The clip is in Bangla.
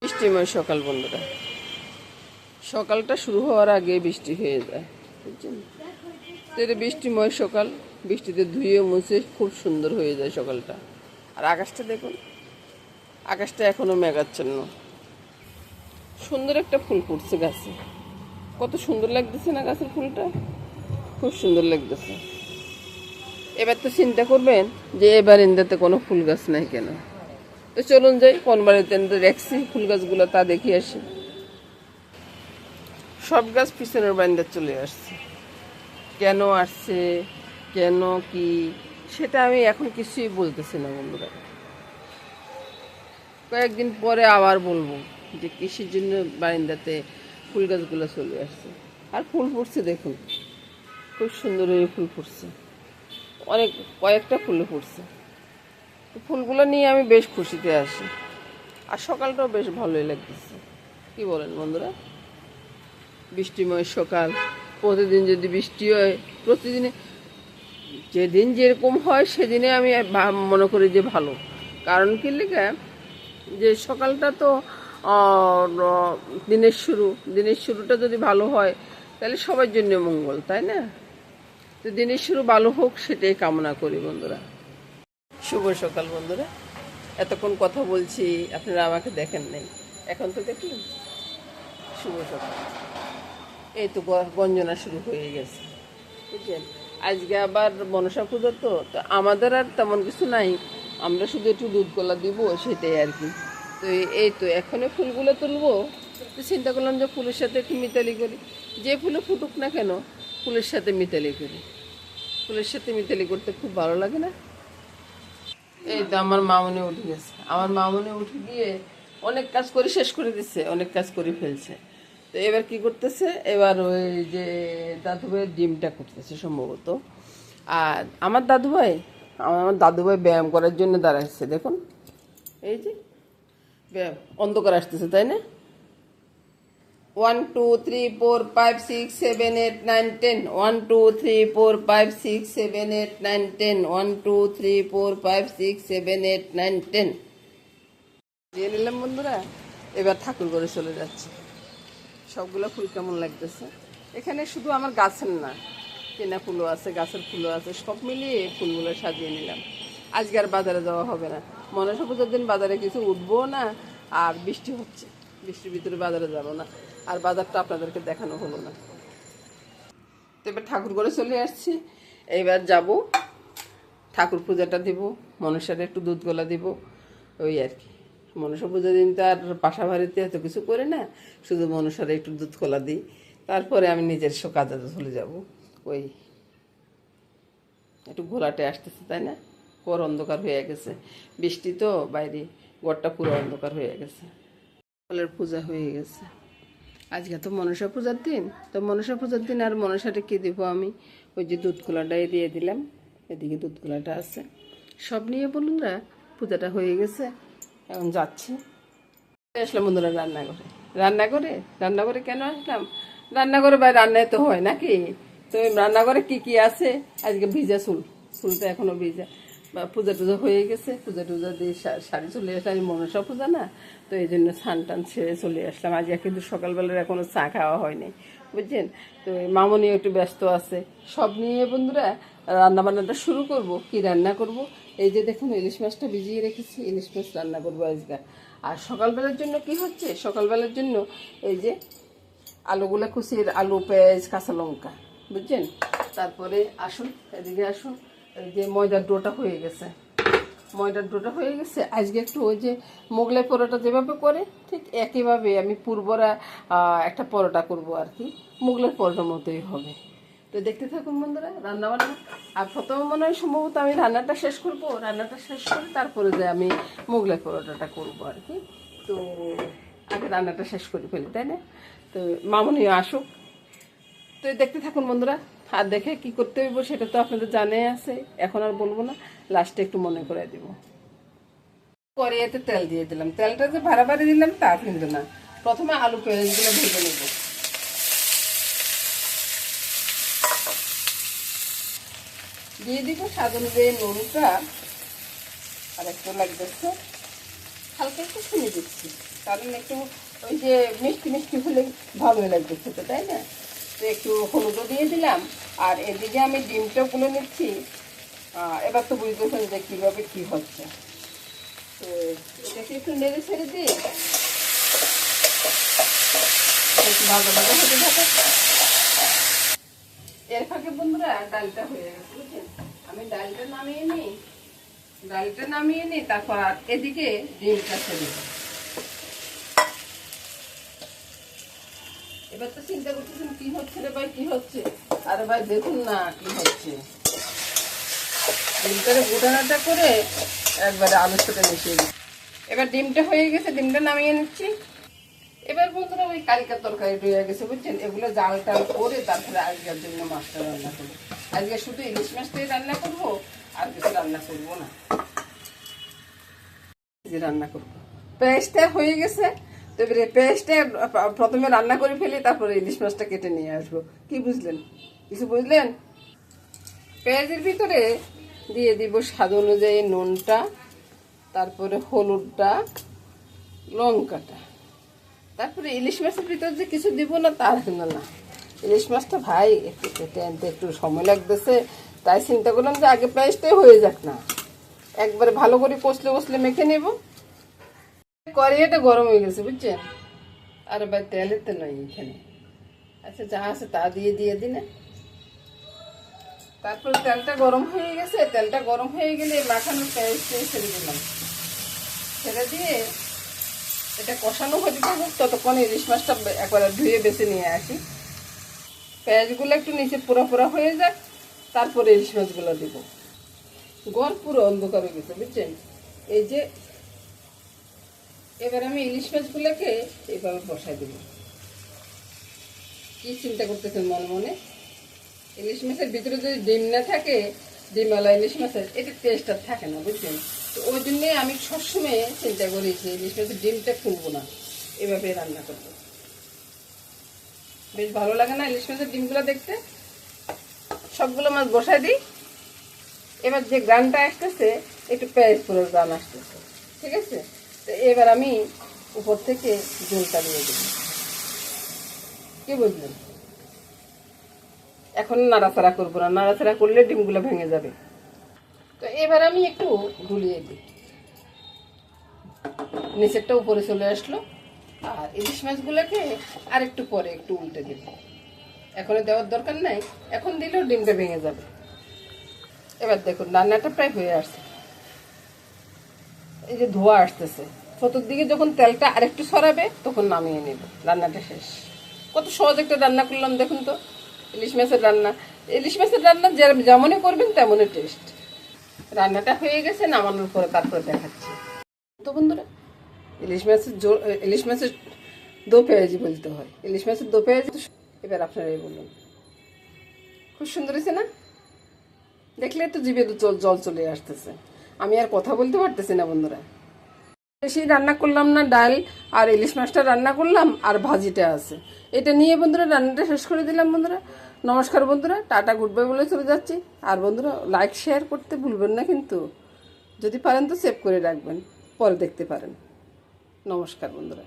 বৃষ্টিময় সকাল বন্ধুরা, সকালটা শুরু হওয়ার আগে বৃষ্টি হয়ে যায়, বুঝছেন? তো এটা বৃষ্টিময় সকাল, বৃষ্টিতে ধুয়ে মুছে খুব সুন্দর হয়ে যায় সকালটা। আর আকাশটা দেখুন, আকাশটা এখনো মেঘাচ্ছন্ন। সুন্দর একটা ফুল ফুটছে গাছে, কত সুন্দর লাগতেছে না গাছের ফুলটা, খুব সুন্দর লাগতেছে। এবার তো চিন্তা করবেন যে এবার ইন্দাতে কোনো ফুল গাছ নাই কেন। তো চলুন যাই, কোন বাড়িতে রাখছি ফুল গাছগুলো তা দেখি আসি। সব গাছ পিছনের বারান্দা চলে আসছে। কেন আসছে, কেন কি, সেটা আমি এখন কিছুই বলতেছি না বন্ধুরা। কয়েকদিন পরে আবার বলবো যে কিসের জন্য বারান্দাতে ফুল গাছগুলো চলে আসছে। আর ফুল ফুটছে দেখুন, খুব সুন্দর হয়ে ফুল ফুটছে, অনেক কয়েকটা ফুল ফুটছে। ফুলগুলো নিয়ে আমি বেশ খুশিতে আসি। আর সকালটাও বেশ ভালোই লাগতেছে, কি বলেন বন্ধুরা? বৃষ্টিময় সকাল, প্রতিদিন যদি বৃষ্টি হয়, প্রতিদিনে যেদিন যেরকম হয় সেদিনে আমি মনে করি যে ভালো। কারণ কি লেখা, যে সকালটা তো দিনের শুরুটা যদি ভালো হয় তাহলে সবার জন্য মঙ্গল, তাই না? তো দিনের শুরু ভালো হোক সেটাই কামনা করি বন্ধুরা। শুভ সকাল বন্ধুরা, এতক্ষণ কথা বলছি আপনারা আমাকে দেখেন নাই, এখন তো দেখলেন। শুভ সকাল। এই তো গঞ্জনা শুরু হয়ে গেছে, বুঝছেন? আজকে আবার মনসা পুজো, তো আমাদের আর তেমন কিছু নাই, আমরা শুধু একটু দুধ কলা দিব সেটাই আর কি। তো এই তো এখনই ফুলগুলো তুলবো, তো চিন্তা করলাম যে ফুলের সাথে একটু মিতালি করি। যে ফুলে ফুটুক না কেন, ফুলের সাথে মিতালি করি। ফুলের সাথে মিতালি করতে খুব ভালো লাগে না? এই তো আমার মামনি উঠে গেছে, আমার মামনি উঠে গিয়ে অনেক কাজ করে শেষ করে দিচ্ছে, অনেক কাজ করে ফেলছে। তো এবার কি করতেছে, এবার ওই যে দাদু ভাইয়ের ডিমটা করতেছে সম্ভবত। আর আমার দাদু ভাই ব্যায়াম করার জন্য দাঁড়াচ্ছে, দেখুন এই যে ব্যায়াম। অন্ধকার আসতেছে তাই না? 1 2 3 4 5 6 7 8 9 10 1 2 3 4 5 6 7 8 9 10 1 2 3 4 5 6 7 8 9 10 দিয়ে নিলাম বন্ধুরা। এবার ঠাকুর ঘরে চলে যাচ্ছে। সবগুলো ফুল কেমন লাগতেছে। এখানে শুধু আমার গাছের না, কেনা ফুলও আছে, গাছের ফুলও আছে, সব মিলিয়ে ফুলগুলো সাজিয়ে নিলাম। আজকে আর বাজারে যাওয়া হবে না, মনসা পুজোর দিন বাজারে কিছু উঠবো না। আর বৃষ্টি হচ্ছে, বৃষ্টির ভিতরে বাজারে যাব না, আর বাজারটা আপনাদেরকে দেখানো হলো না। তো এবার ঠাকুর ঘরে চলে আসছি। এইবার যাব, ঠাকুর পূজাটা দিব, মনসারে একটু দুধ গোলা দিব, ওই আর কি। মনসা পূজার দিন তো আর বাসা বাড়িতে এত কিছু করে না, শুধু মনসারে একটু দুধ খোলা দিই, তারপরে আমি নিজের কাজে চলে যাব। ওই একটু ঘোলাটে আসতেছে তাই না? ঘর অন্ধকার হয়ে গেছে, বৃষ্টি তো বাইরে, ঘরটা পুরো অন্ধকার হয়ে গেছে। ফলের পূজা হয়ে গেছে। আজকে তো মনসা পূজার দিন, তো মনসা পূজার দিন আর মনসাটা কী দেবো আমি, ওই যে দুধ খোলাটাই দিয়ে দিলাম। এদিকে দুধ খোলাটা আছে, সব নিয়ে বলুনরা পূজাটা হয়ে গেছে। এখন যাচ্ছি, আসলাম বন্ধুরা রান্নাঘরে কেন আসলাম? রান্নাঘরে বা রান্নায় তো হয় নাকি? তো রান্নাঘরে কি কি আছে, আজকে ভিজা চুলটা এখনো ভিজা। বা পূজা টুজা হয়ে গেছে, পূজা টুজা দিয়ে শাড়ি চলে আসলাম, আমি মনসা পূজা না, তো এই জন্য স্নান টান ছেড়ে চলে আসলাম। আজকে কিন্তু সকালবেলার এখনো চা খাওয়া হয়নি, বুঝছেন? তো মামনিও একটু ব্যস্ত আছে। সব নিয়ে বন্ধুরা রান্নাবান্নাটা শুরু করব। কি রান্না করব? এই যে দেখুন, ইলিশ মাছটা ভিজিয়ে রেখেছি, ইলিশ মাছ রান্না করবো আজকে। আর সকালবেলার জন্য কি হচ্ছে, সকালবেলার জন্য এই যে আলুগুলা কুচির, আলু, পেঁয়াজ, কাঁচা লঙ্কা, বুঝছেন? তারপরে আসুন, এদিকে আসুন, এই যে ময়দার ডোটা হয়ে গেছে, আজকে একটু ওই যে মোগলাই পরোটা যেভাবে করে ঠিক একইভাবে আমি পুরবরা একটা পরোটা করব আর কি, মোগলাই পরোটার মতোই হবে। তো দেখতে থাকুন বন্ধুরা রান্নাবান্না। আর প্রথমে মনে হয় সম্ভবত আমি রান্নাটা শেষ করে তারপরে যে আমি মোগলাই পরোটাটা করবো আর কি। তো আগে রান্নাটা শেষ করে ফেলি, তাই না? তো মামনিও আসুক। তো দেখতে থাকুন বন্ধুরা, আর দেখে কি করতে হইব সেটা তো আপনাদের জানে আছে, এখন আর বলবো না, লাস্টে একটু মনে করে দিব। কড়াইতে তেল দিয়ে দিলাম, তেলটা যে ভাড়া দিলাম তা কিন্তু না। প্রথমে আলু পেঁয়াজগুলো ভেজে নেব, দিয়ে দিব স্বাদ অনুযায়ী নুনটা, আর একটু লাগতেছে হালকা একটু চিনি দিচ্ছি, কারণ একটু ওই যে মিষ্টি মিষ্টি হলে ভালোই লাগবে খেতে, তাই না? তো একটু হলুদও দিয়ে দিলাম। আর এদিকে আমি ডিমটা গুলে নিচ্ছি। এবার তো বুঝতেছেন যে কীভাবে কী হচ্ছে। তো এটাকে একটু নেড়ে ছেড়ে দিই, একটু ভালো ভালো হতে থাকে। এর ফাঁকে বন্ধুরা ডালটা হয়ে গেছে, বুঝছেন? আমি ডালটা নামিয়ে নিই, তারপর আর এদিকে ডিমটা ছেড়ে দিই। এবার তো চিন্তা করতেছেন কি হচ্ছে রে ভাই, কি হচ্ছে? আরে ভাই দেখুন না কি হচ্ছে। ডিমটারে গোটানাটা করে একবারে আলুর সাথে মিশিয়ে দিই। এবার ডিমটা হয়ে গেছে, ডিমটা নামিয়ে নিচ্ছি। এবার বন্ধুরা ওই কালকার তরকারি রয়ে গেছে, বুঝছেন? এগুলো জাল টাল করে তারপরে আজকের জন্য মাছটা রান্না করবো। আজকে শুধু ইলিশ মাছটাই রান্না করবো, আর কিছু রান্না করবো না। রান্না করবো, পেঁয়াজটা হয়ে গেছে। তো এবারে পেঁয়াজটা প্রথমে রান্না করে ফেলি, তারপরে ইলিশ মাছটা কেটে নিয়ে আসবো। কি বুঝলেন? কিছু বুঝলেন? পেঁয়াজের ভিতরে দিয়ে দিব স্বাদ অনুযায়ী নুনটা, তারপরে হলুদটা, লঙ্কাটা। তারপরে ইলিশ মাছের ভিতরে যে কিছু দিব না তার না, ইলিশ মাছটা ভাই একটু কেটে আনতে একটু সময় লাগতেছে, তাই চিন্তা করলাম যে আগে পেঁয়াজটাই হয়ে যাক না, একবারে ভালো করে কষলে মেখে নেব। কড়াইটা গরম হয়ে গেছে, বুঝছেন? আর ভাই তেলের তো নয় এখানে। আচ্ছা, যা আছে তা দিয়ে দিই না। তারপর তেলটা গরম হয়ে গেছে, তেলটা গরম হয়ে গেলে মাখানোর পেঁয়াজটা ছেড়ে দিলাম। ছেড়ে দিয়ে এটা কষানো হতে থাকুক, ততক্ষণ ইলিশ মাছটা একবারে ধুয়ে বেছে নিয়ে আসি। পেঁয়াজগুলো একটু নিচে পোড়া পোড়া হয়ে যাক, তারপরে ইলিশ মাছগুলো দেবো। ঘর পুরো অন্ধকার হয়ে গেছে, বুঝছেন? এই যে এবার আমি ইলিশ মাছগুলোকে এইভাবে বসাই দেবো। কি চিন্তা করতেছেন মনে মনে? ইলিশ মাছের ভিতরে যদি ডিম না থাকে, ডিমওয়ালা ইলিশ মাছের এটা টেস্ট আর থাকে না, বুঝছেন? তো ওই জন্যে আমি সবসময় চিন্তা করেছি ইলিশ মাছের ডিমটা খুলবো না, এভাবে রান্না করবো। বেশ ভালো লাগে না ইলিশ মাছের ডিমগুলো দেখতে? সবগুলো মাছ বসাই দিই। এবার যে গ্রানটা আসতেছে, একটু পেঁয়াজ পুরো গ্রান আসতেছে, ঠিক আছে? তো এবার আমি উপর থেকে ঝোলটা দিয়ে দেব। কি বুঝলেন? এখন নাড়াচাড়া করবো না, নাড়াচাড়া করলে ডিমগুলো ভেঙে যাবে। তো এবার আমি একটু গুলিয়ে দিই, নিচেরটা উপরে চলে আসলো। আর ইলিশ মাছগুলোকে আর একটু পরে একটু উল্টে দেব, এখন দেওয়ার দরকার নাই, এখন দিলেও ডিমটা ভেঙে যাবে। এবার দেখুন রান্নাটা প্রায় হয়ে আসছে, এই যে ধোয়া আসতেছে। চতুর্দিকে যখন তেলটা আরেকটু সরাবে তখন নামিয়ে নেব, রান্নাটা শেষ। কত সহজ একটা রান্না করলাম দেখুন তো, ইলিশ মাছের রান্না। ইলিশ মাছের রান্না যেমনই করবেন তেমনই টেস্ট। রান্নাটা হয়ে গেছে, নামানোর পরে তারপরে দেখাচ্ছি। তো বন্ধুরা, ইলিশ মাছের দো পেঁয়াজি বলতে হয়, ইলিশ মাছের দো পেঁয়াজি। এবার আপনারাই বলুন, খুব সুন্দর হয়েছে না? দেখলে তো জিভে জল চলে আসতেছে, আমি আর কথা বলতে পারতেছি না বন্ধুরা। বেশি রান্না করলাম না, ডাল আর ইলিশ মাছটা রান্না করলাম, আর ভাজিটা আছে, এটা নিয়ে বন্ধুরা রান্নাটা শেষ করে দিলাম। বন্ধুরা নমস্কার, বন্ধুরা টাটা গুড বাই বলে চলে যাচ্ছি। আর বন্ধুরা লাইক শেয়ার করতে ভুলবেন না কিন্তু, যদি পারেন তো সেভ করে রাখবেন, পরে দেখতে পারেন। নমস্কার বন্ধুরা।